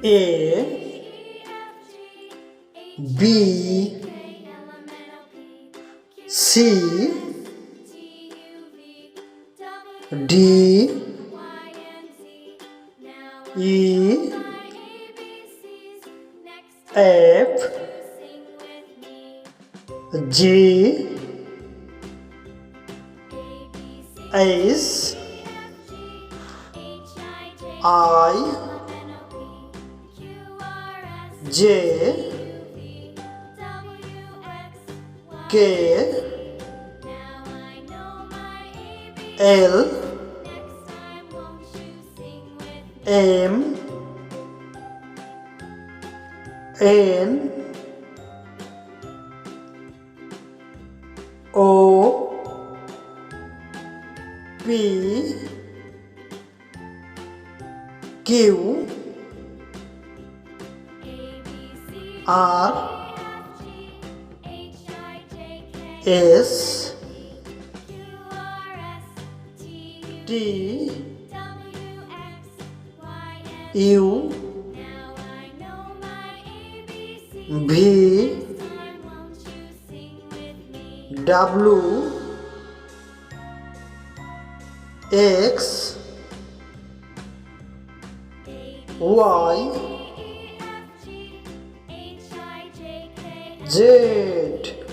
A B C D E F G H I J K L M N O P Q R S T U V W X Y Z.